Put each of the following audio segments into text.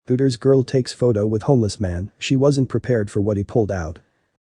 Hooters girl takes photo with homeless man, she wasn't prepared for what he pulled out.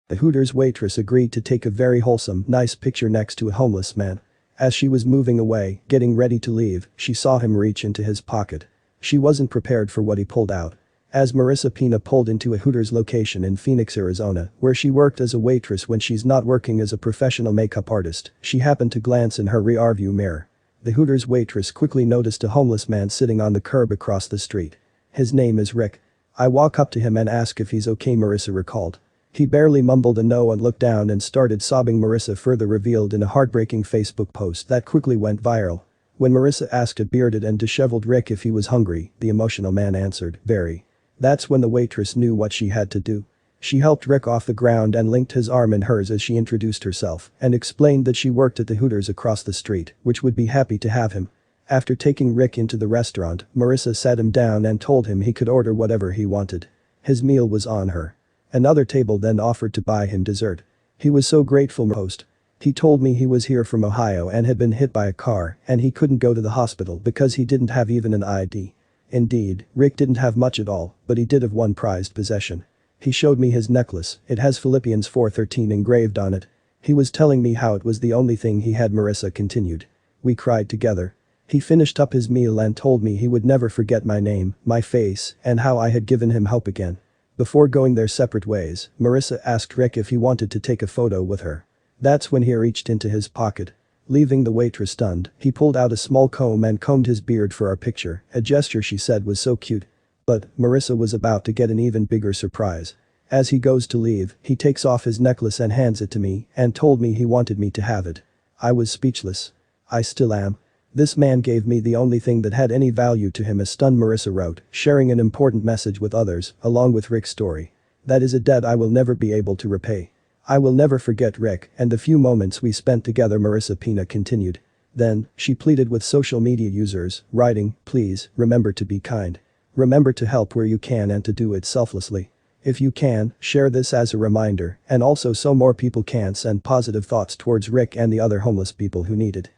The Hooters waitress agreed to take a very wholesome, nice picture next to a homeless man. As she was moving away, getting ready to leave, she saw him reach into his pocket. She wasn't prepared for what he pulled out. As Marissa Pina pulled into a Hooters location in Phoenix, Arizona, where she worked as a waitress when she's not working as a professional makeup artist, she happened to glance in her rearview mirror. The Hooters waitress quickly noticed a homeless man sitting on the curb across the street. His name is Rick. I walk up to him and ask if he's okay, Marissa recalled. He barely mumbled a no and looked down and started sobbing, Marissa further revealed in a heartbreaking Facebook post that quickly went viral. When Marissa asked a bearded and disheveled Rick if he was hungry, the emotional man answered, very. That's when the waitress knew what she had to do. She helped Rick off the ground and linked his arm in hers as she introduced herself and explained that she worked at the Hooters across the street, which would be happy to have him. After taking Rick into the restaurant, Marissa sat him down and told him he could order whatever he wanted. His meal was on her. Another table then offered to buy him dessert. He was so grateful, host. He told me he was here from Ohio and had been hit by a car and he couldn't go to the hospital because he didn't have even an ID. Indeed, Rick didn't have much at all, but he did have one prized possession. He showed me his necklace, it has Philippians 4:13 engraved on it. He was telling me how it was the only thing he had, Marissa continued. We cried together. He finished up his meal and told me he would never forget my name, my face, and how I had given him hope again. Before going their separate ways, Marissa asked Rick if he wanted to take a photo with her. That's when he reached into his pocket. Leaving the waitress stunned, he pulled out a small comb and combed his beard for our picture, a gesture she said was so cute. But Marissa was about to get an even bigger surprise. As he goes to leave, he takes off his necklace and hands it to me and told me he wanted me to have it. I was speechless. I still am. This man gave me the only thing that had any value to him, a stunned Marissa wrote, sharing an important message with others, along with Rick's story. That is a debt I will never be able to repay. I will never forget Rick and the few moments we spent together, Marissa Pina continued. Then, she pleaded with social media users, writing, please, remember to be kind. Remember to help where you can and to do it selflessly. If you can, share this as a reminder, and also so more people can send positive thoughts towards Rick and the other homeless people who need it.